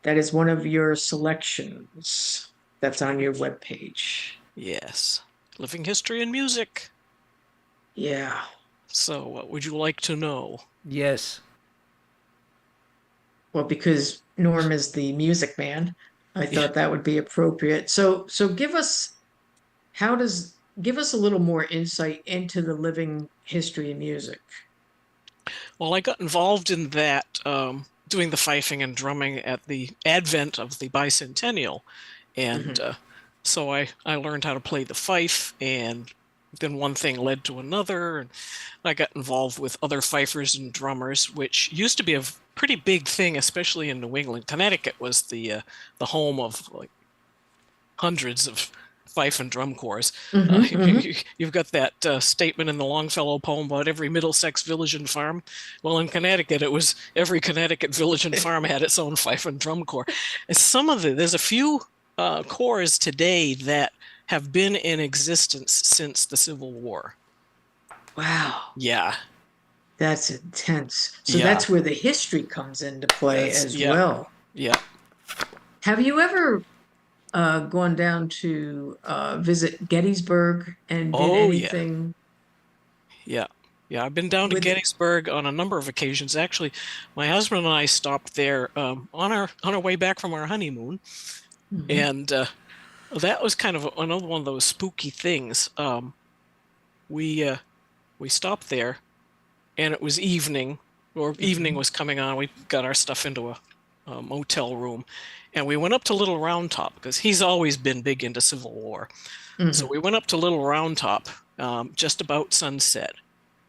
That is one of your selections that's on your webpage. Yes. Living history and music. Yeah. So what would you like to know? Yes. Well, because Norm is the music man, I thought that would be appropriate. So give us a little more insight into the living history of music. Well, I got involved in that doing the fifing and drumming at the advent of the bicentennial. And so I learned how to play the fife, and then one thing led to another. And I got involved with other fifers and drummers, which used to be a pretty big thing, especially in New England. Connecticut was the home of like hundreds of fife and drum corps. You've got that statement in the Longfellow poem about every Middlesex village and farm. Well, in Connecticut, it was every Connecticut village and farm had its own fife and drum corps. And there's a few corps today that have been in existence since the Civil War. Wow. Yeah. That's intense. So that's where the history comes into play as well. Yeah. Have you ever gone down to visit Gettysburg and did anything? Yeah. I've been down to Gettysburg on a number of occasions. Actually, my husband and I stopped there on our way back from our honeymoon, and that was kind of another one of those spooky things. We stopped there, and it was evening, or evening was coming on. We got our stuff into a motel room, and we went up to Little Round Top because he's always been big into Civil War. So we went up to Little Round Top just about sunset,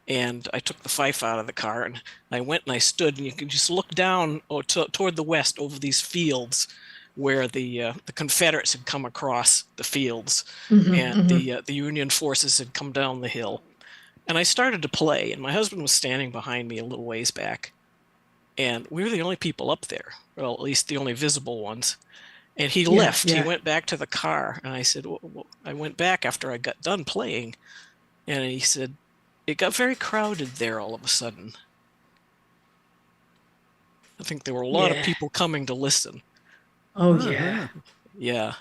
and I took the fife out of the car, and I went and I stood, and you could just look down toward the west over these fields where the Confederates had come across the fields, and the Union forces had come down the hill. And I started to play, and my husband was standing behind me a little ways back. And we were the only people up there, well, at least the only visible ones. And he left. He yeah. went back to the car. And I said, well, I went back after I got done playing. And he said, it got very crowded there all of a sudden. I think there were a lot of Yeah. people coming to listen. Oh, Uh-huh. yeah. Yeah.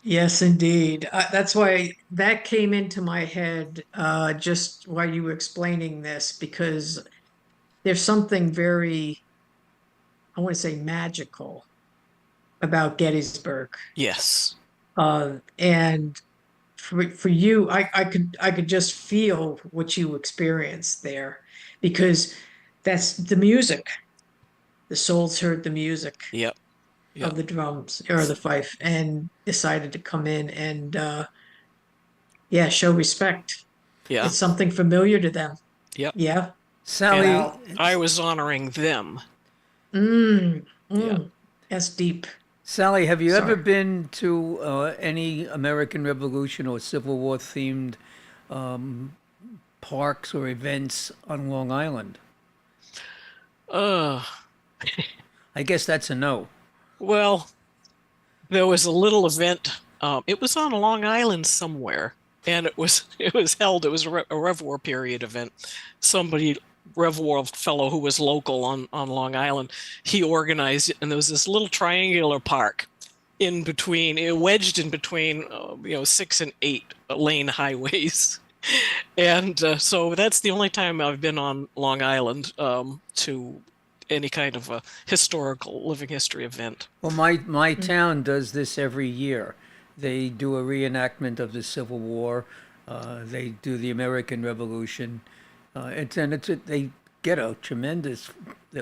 Yes, indeed. That's why that came into my head just while you were explaining this, because there's something very, I want to say, magical about Gettysburg. Yes. And for you, I could just feel what you experienced there, because that's the music. The souls heard the music Yep. Yep. of the drums or the fife and decided to come in and yeah, show respect. Yeah. It's something familiar to them. Yep. Yeah. Sally, Wow. I was honoring them. Yeah. That's deep. Sally, have you ever Sorry. been to any American Revolution or Civil War themed parks or events on Long Island? Uh, I guess that's a no. well, there was a little event. It was on Long Island somewhere, and it was held. It was a Rev War period event. Somebody, Rev War fellow who was local on Long Island, he organized it, and there was this little triangular park in between, wedged in between, 6 and 8 lane highways. And so that's the only time I've been on Long Island to any kind of a historical living history event. Well, my town does this every year. They do a reenactment of the Civil War. They do the American Revolution. They get a tremendous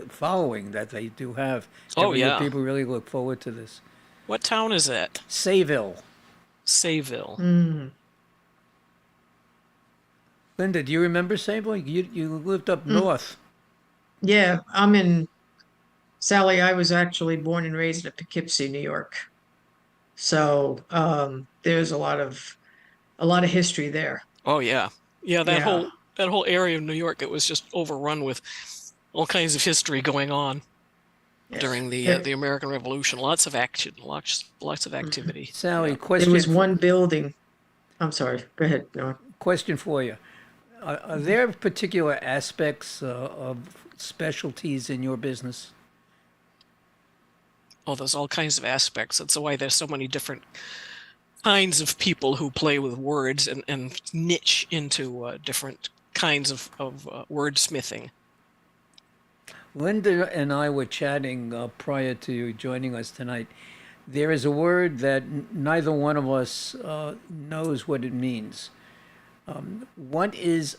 following that they do have. Oh, Every year yeah. people really look forward to this. What town is that? Sayville. Sayville. Linda, do you remember Sayville? You lived up north. Yeah, Sally, I was actually born and raised in Poughkeepsie, New York. So there's a lot of history there. Oh yeah, yeah. That Yeah. whole area of New York, it was just overrun with all kinds of history going on during the American Revolution. Lots of action, lots of activity. Sally, There was one building. I'm sorry. Go ahead. No. question for you. Are there particular aspects of specialties in your business? Oh, there's all kinds of aspects. That's why there's so many different kinds of people who play with words and niche into different kinds of wordsmithing. Linda and I were chatting prior to you joining us tonight. There is a word that neither one of us knows what it means. What is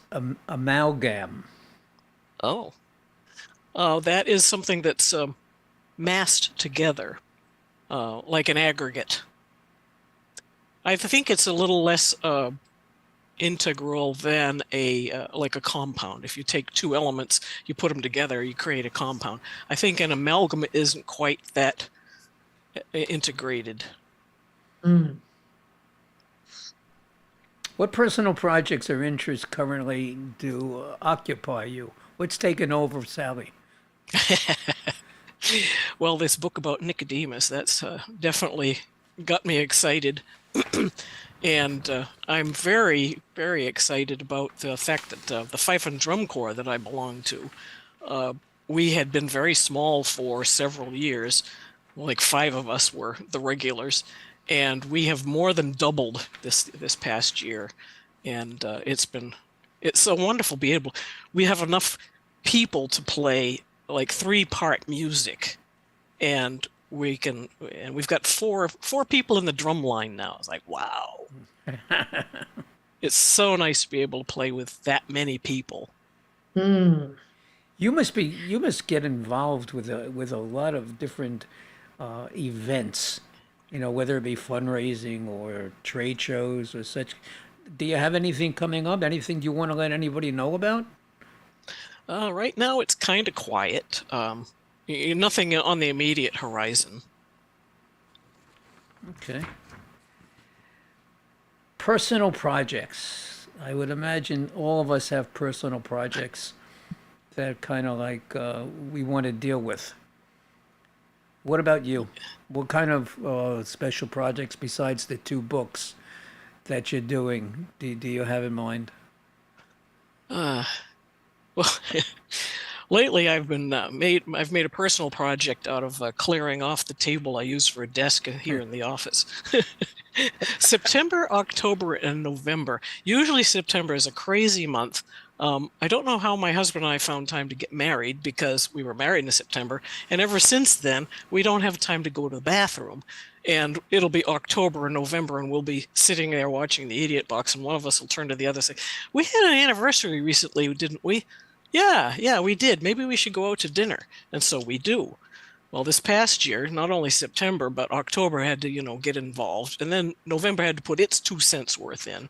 amalgam? Oh, that is something that's massed together, like an aggregate. I think it's a little less integral than like a compound. If you take two elements, you put them together, you create a compound. I think an amalgam isn't quite that integrated. What personal projects or interests currently do occupy you? What's taken over, Sally? Well, this book about Nicodemus, that's definitely got me excited. And I'm very, very excited about the fact that the Fife and Drum Corps that I belong to, we had been very small for several years. Like 5 of us were the regulars, and we have more than doubled this past year. And it's so wonderful to be able. We have enough people to play like 3-part music, and we've got four people in the drum line now. It's like, wow. It's so nice to be able to play with that many people. You must get involved with a lot of different events, whether it be fundraising or trade shows or such. Do you have anything coming up? Anything you want to let anybody know about? Right now, it's kind of quiet. Nothing on the immediate horizon. Okay. Personal projects. I would imagine all of us have personal projects that kind of like we want to deal with. What about you? What kind of special projects besides the two books that you're doing do you have in mind? Well, lately I've been I've made a personal project out of clearing off the table I use for a desk here in the office. September, October, and November. Usually September is a crazy month. I don't know how my husband and I found time to get married because we were married in September, and ever since then we don't have time to go to the bathroom. And it'll be October or November, and we'll be sitting there watching the Idiot Box, and one of us will turn to the other and say, "We had an anniversary recently, didn't we?" Yeah, we did. Maybe we should go out to dinner. And so we do. Well, this past year, not only September, but October had to, get involved. And then November had to put its 2 cents worth in.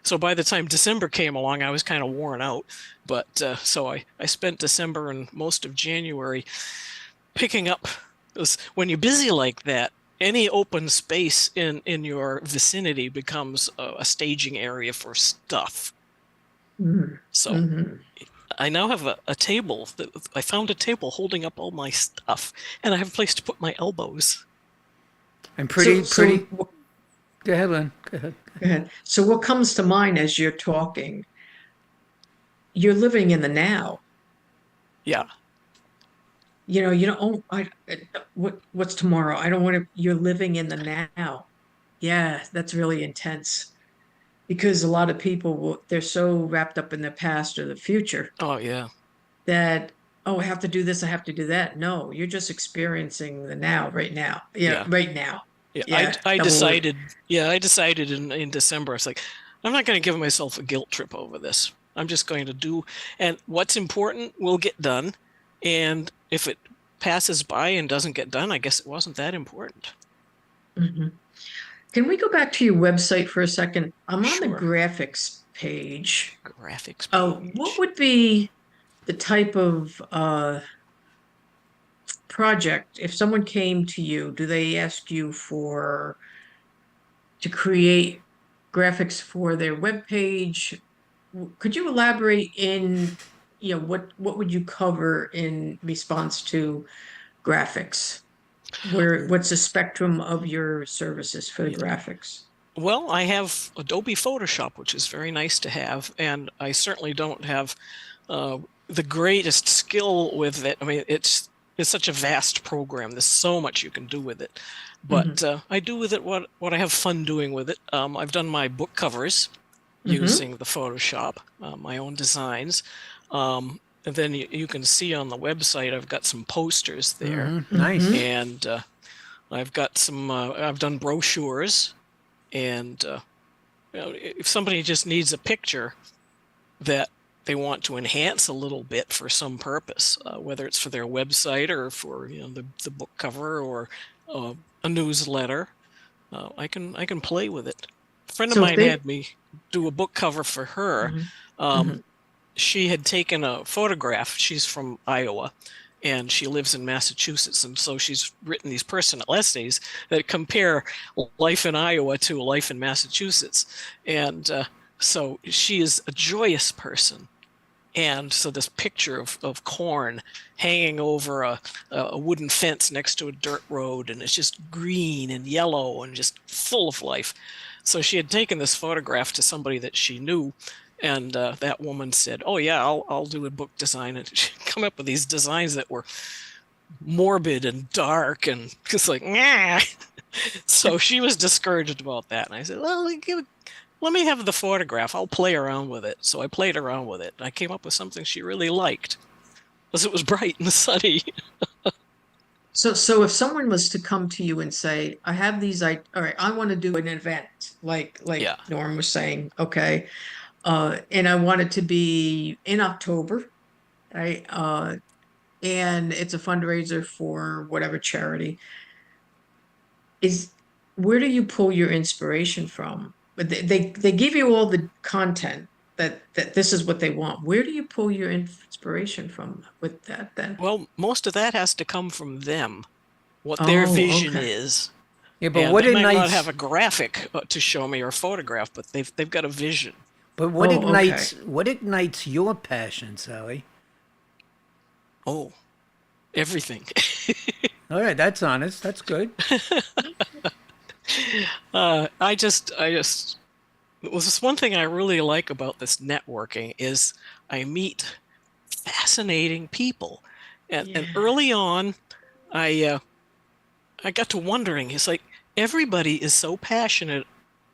So by the time December came along, I was kind of worn out. But so I spent December and most of January picking up. When you're busy like that, any open space in your vicinity becomes a staging area for stuff. So I now have a table. I found a table holding up all my stuff, and I have a place to put my elbows. And So, pretty. so, Go ahead, Lynn. Go ahead. go ahead. So what comes to mind as you're talking? You're living in the now. Yeah. You don't, oh, what's tomorrow? I don't want to, you're living in the now. Yeah, that's really intense because a lot of people they're so wrapped up in the past or the future Oh, yeah. that, oh, I have to do this, I have to do that. No, you're just experiencing the now, right now. Yeah, Yeah. right now. Yeah. Yeah, I double word. decided. Yeah, I decided in December. I was like, I'm not going to give myself a guilt trip over this. I'm just going to do, and what's important will get done. And if it passes by and doesn't get done, I guess it wasn't that important. Mhm. Can we go back to your website for a second? I'm on the Sure. graphics page. Graphics What page. would be the type of project if someone came to you? Do they ask you to create graphics for their web page? Could you elaborate what would you cover in response to graphics? What's the spectrum of your services for the graphics? Well, I have Adobe Photoshop, which is very nice to have, and I certainly don't have the greatest skill with it. I mean, it's such a vast program. There's so much you can do with it, but I do with it what I have fun doing with it. I've done my book covers using the Photoshop, my own designs. And then you can see on the website, I've got some posters there. Nice. And I've got some, I've done brochures. And if somebody just needs a picture that they want to enhance a little bit for some purpose, whether it's for their website or for the book cover or a newsletter, I can play with it. A friend of So if mine they- had me do a book cover for her. She had taken a photograph. She's from Iowa, and she lives in Massachusetts, and so she's written these personal essays that compare life in Iowa to life in Massachusetts. And so she is a joyous person. And so this picture of corn hanging over a wooden fence next to a dirt road, and it's just green and yellow and just full of life. So she had taken this photograph to somebody that she knew, and that woman said, "Oh yeah, I'll do a book design." And she come up with these designs that were morbid and dark, and just like, nah. So she was discouraged about that, and I said, "Well, let me have the photograph. I'll play around with it." So I played around with it, and I came up with something she really liked, because it was bright and sunny. So if someone was to come to you and say, I have these, all right, I want to do an event, like Yeah. Norm was saying, okay, and I want it to be in October, right? And it's a fundraiser for whatever charity. Where do you pull your inspiration from? But they give you all the content that this is what they want. Where do you pull your inspiration from with that then? Well, most of that has to come from them, what their Oh, vision okay. is. Yeah, but And what they a might not nice. have a graphic to show me or a photograph, but they've got a vision. But what Oh, ignites your passion, Sally? Oh, everything. All right, that's honest. That's good. I just, well, this one thing I really like about this networking is I meet fascinating people, and Yeah. early on, I got to wondering. It's like everybody is so passionate,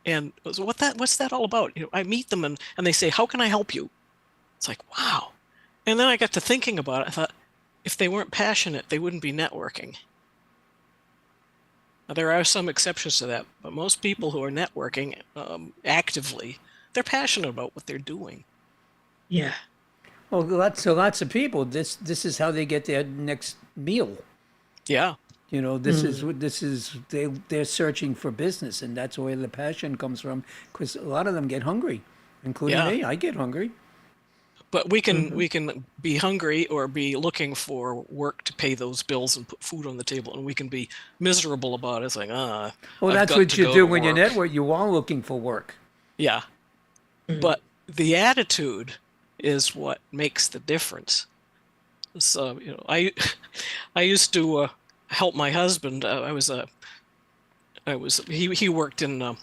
and so what's that all about? I meet them and they say, "How can I help you?" It's like, wow. And then I got to thinking about it. I thought, if they weren't passionate, they wouldn't be networking. Now, there are some exceptions to that, but most people who are networking actively, they're passionate about what they're doing. Yeah. Well, lots of people. This is how they get their next meal. Yeah, You know, they're searching for business, and that's where the passion comes from. Because a lot of them get hungry, including Yeah. me. I get hungry. but we can be hungry or be looking for work to pay those bills and put food on the table, and we can be miserable about it. It's like, Well, I've that's got what to you go do to when you work. network. You are looking for work. Yeah, but the attitude is what makes the difference. So, I used to help my husband. He worked in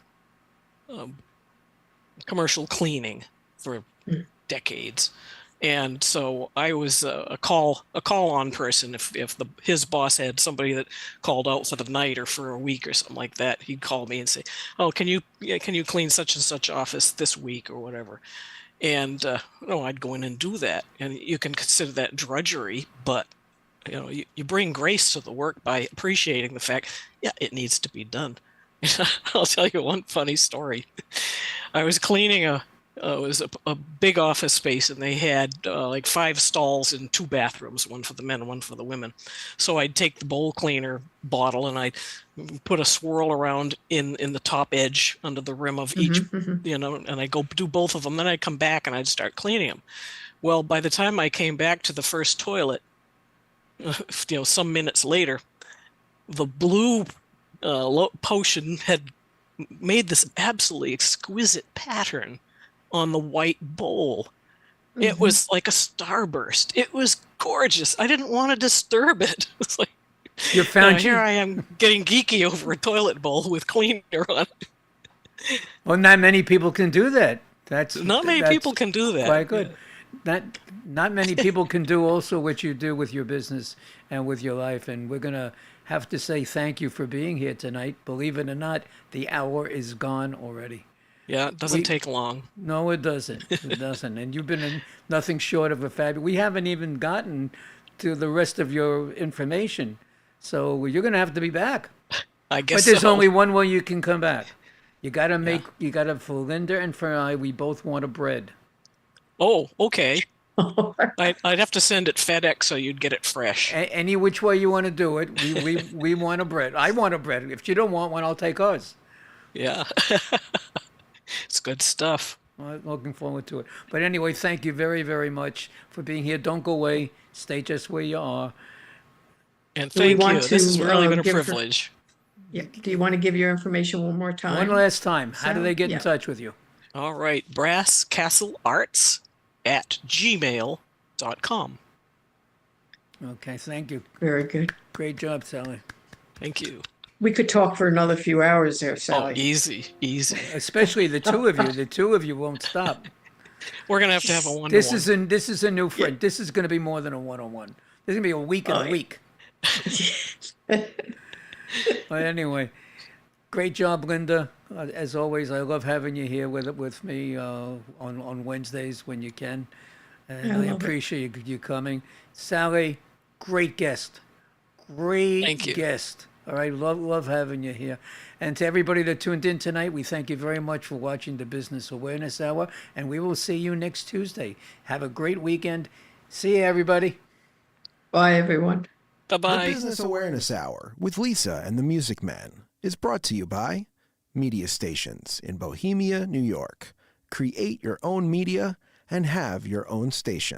commercial cleaning for decades, and so I was a call on person. If his boss had somebody that called out for the night or for a week or something like that, he'd call me and say, "Oh, can you clean such and such office this week or whatever?" And I'd go in and do that. And you can consider that drudgery, but you bring grace to the work by appreciating the fact, yeah, it needs to be done. I'll tell you one funny story. I was cleaning it was a big office space, and they had like 5 stalls and 2 bathrooms, one for the men and one for the women. So I'd take the bowl cleaner bottle and I'd put a swirl around in the top edge under the rim of each, and I go do both of them. Then I'd come back and I'd start cleaning them. Well, by the time I came back to the first toilet, some minutes later, the blue potion had made this absolutely exquisite pattern on the white bowl. It was like a starburst. It was gorgeous. I didn't want to disturb it. It's like, You found here I am getting geeky over a toilet bowl with cleaner on it. Well, not many people can do that. Not many people can do that. Quite good. Not many people can do also what you do with your business and with your life. And we're gonna have to say thank you for being here tonight. Believe it or not, the hour is gone already. Yeah, it doesn't take long. No, it doesn't. It doesn't. And you've been in nothing short of a fabulous. We haven't even gotten to the rest of your information, so you're gonna have to be back. I guess But there's so. only one way you can come back. You gotta for Linda and for I. We both want a bread. Oh, okay. I'd have to send it FedEx so you'd get it fresh. Any which way you want to do it, we want a bread. I want a bread. If you don't want one, I'll take ours. Yeah. It's good stuff. I'm looking forward to it. But anyway, thank you very, very much for being here. Don't go away. Stay just where you are. And Do we thank want you. This has to, really been a give her- privilege. Yeah. Do you want to give your information one more time? One last time. How do they get Yeah. in touch with you? All right. brasscastlearts@gmail.com. Okay, thank you. Very good. Great job, Sally. Thank you. We could talk for another few hours there, Oh, Sally. easy. Especially the two of you. The two of you won't stop. We're going to have a one-to-one. This is a new friend. This is going to be more than a one-on-one. This is going to be a week and a week. But anyway, great job, Linda. As always, I love having you here with me on Wednesdays when you can, and I I love it. appreciate you coming. Sally, great guest, great Thank you. guest. All right, love having you here. And to everybody that tuned in tonight, we thank you very much for watching the Business Awareness Hour, and we will see you next Tuesday. Have a great weekend. See you, everybody. Bye, everyone. The Bye-bye. Business Awareness Hour with Lisa and the Music Man is brought to you by Media Stations in Bohemia, New York. Create your own media and have your own station.